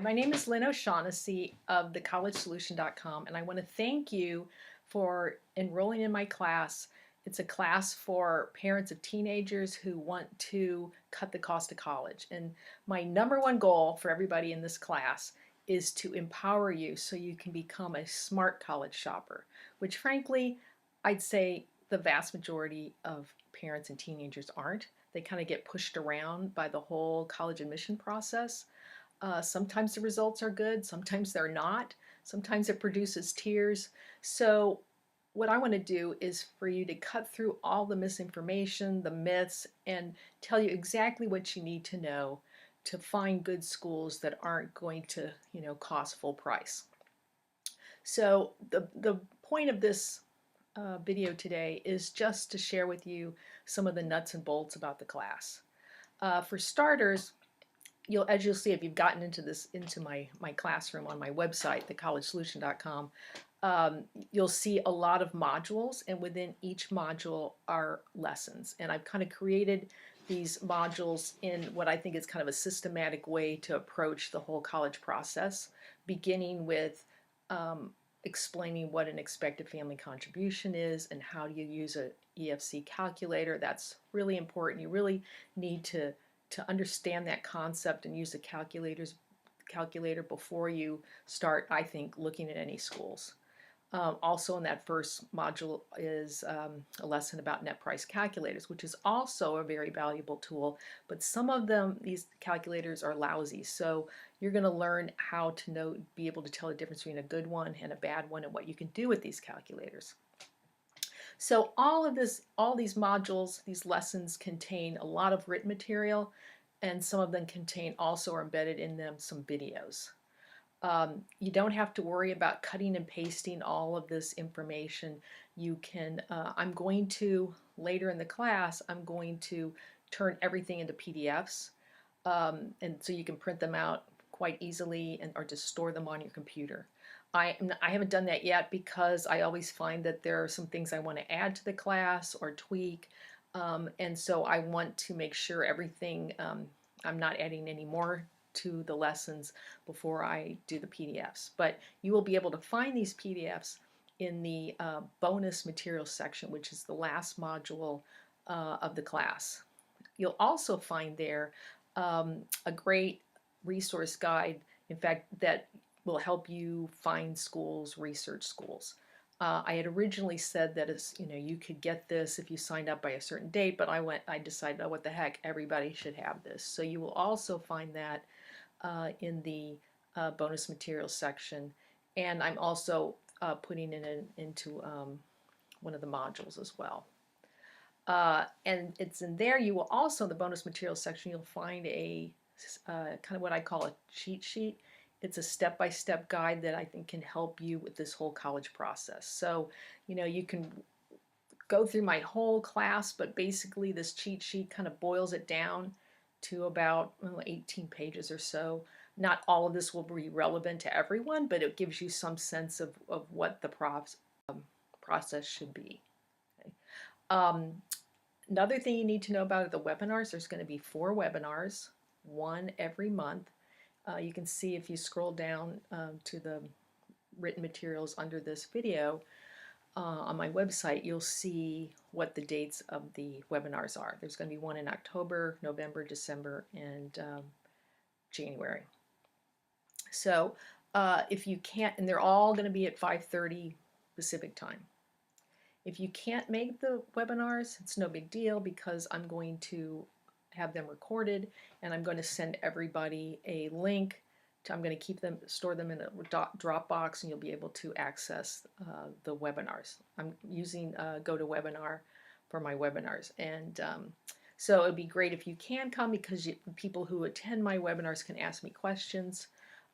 My name is Lynn O'Shaughnessy of thecollegesolution.com, and I want to thank you for enrolling in my class. It's a class for parents of teenagers who want to cut the cost of college. And my number one goal for everybody in this class is to empower you so you can become a smart college shopper, which frankly, I'd say the vast majority of parents and teenagers aren't. They kind of get pushed around by the whole college admission process. Sometimes the results are good, sometimes they're not. Sometimes it produces tears. So what I want to do is for you to cut through all the misinformation, the myths, and tell you exactly what you need to know to find good schools that aren't going to, cost full price. So the point of this video today is just to share with you some of the nuts and bolts about the class. For starters, as you'll see if you've gotten into my classroom on my website, thecollegesolution.com, you'll see a lot of modules, and within each module are lessons. And I've kind of created these modules in what I think is kind of a systematic way to approach the whole college process, beginning with explaining what an expected family contribution is and how do you use a EFC calculator. That's really important. You really need to understand that concept and use the calculator before you start, I think, looking at any schools. Also in that first module is a lesson about net price calculators, which is also a very valuable tool, but some of them, these calculators are lousy. So you're going to learn how to be able to tell the difference between a good one and a bad one and what you can do with these calculators. So all these modules, these lessons contain a lot of written material, and some of them contain also are embedded in them some videos. You don't have to worry about cutting and pasting all of this information. You can, I'm going to, later in the class, I'm going to turn everything into PDFs, and so you can print them out quite easily or just store them on your computer. I haven't done that yet because I always find that there are some things I want to add to the class or tweak, and so I want to make sure everything, I'm not adding any more to the lessons before I do the PDFs. But you will be able to find these PDFs in the bonus materials section, which is the last module of the class. You'll also find there a great resource guide, in fact, that will help you find schools, research schools. I had originally said that you could get this if you signed up by a certain date, but I decided, oh, what the heck, everybody should have this. So you will also find that in the bonus materials section, and I'm also putting it into one of the modules as well. And it's in there. You will also, in the bonus materials section, you'll find a kind of what I call a cheat sheet. It's a step-by-step guide that I think can help you with this whole college process. So, you can go through my whole class, but basically this cheat sheet kind of boils it down to about 18 pages or so. Not all of this will be relevant to everyone, but it gives you some sense of what the process should be. Okay. Another thing you need to know about the webinars, there's going to be 4 webinars, one every month. You can see if you scroll down to the written materials under this video on my website, you'll see what the dates of the webinars are. There's going to be one in October, November, December, and January. So if you can't, and they're all going to be at 5:30 Pacific time. If you can't make the webinars, it's no big deal because I'm going to have them recorded, and I'm going to send everybody a link. I'm going to store them in a Dropbox, and you'll be able to access the webinars. I'm using GoToWebinar for my webinars, and so it'd be great if you can come because people who attend my webinars can ask me questions.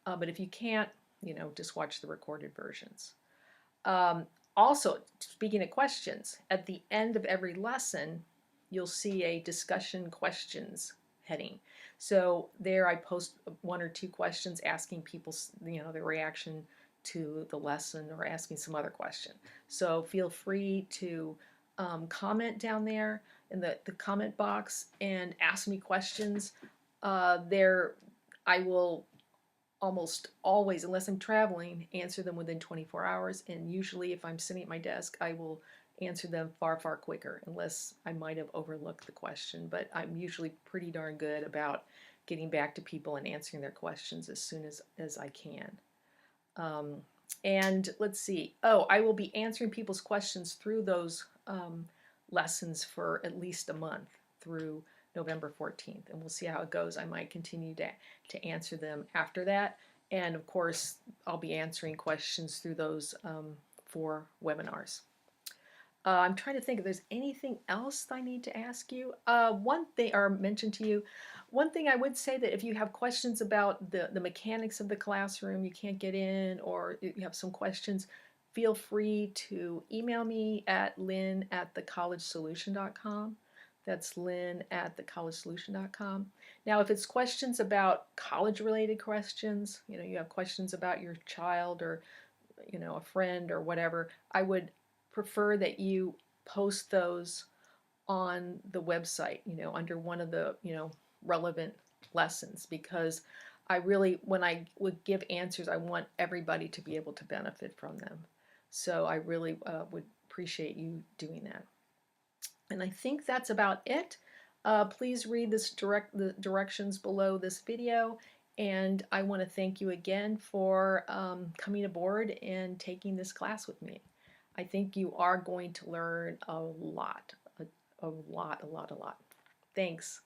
But if you can't, just watch the recorded versions. Also, speaking of questions, at the end of every lesson, you'll see a discussion questions heading. So there I post 1 or 2 questions asking people, their reaction to the lesson or asking some other question. So feel free to comment down there in the comment box and ask me questions. I will almost always, unless I'm traveling, answer them within 24 hours. And usually, if I'm sitting at my desk, I will answer them far, far quicker, unless I might have overlooked the question. But I'm usually pretty darn good about getting back to people and answering their questions as soon as I can. Um, and let's see. Oh, I will be answering people's questions through those lessons for at least a month through November 14th, and we'll see how it goes. I might continue to answer them after that. And of course, I'll be answering questions through those 4 webinars. I'm trying to think if there's anything else I need to ask you. One thing, or mention to you, one thing I would say that if you have questions about the mechanics of the classroom, you can't get in, or you have some questions, feel free to email me at lynn@thecollegesolution.com. That's lynn@thecollegesolution.com. Now, if it's questions about college-related questions, you have questions about your child or a friend or whatever, I would prefer that you post those on the website, under one of the, relevant lessons, because I really, when I would give answers, I want everybody to be able to benefit from them. So I really would appreciate you doing that. And I think that's about it. Please read the directions below this video. And I want to thank you again for coming aboard and taking this class with me. I think you are going to learn a lot, a lot, a lot, a lot. Thanks.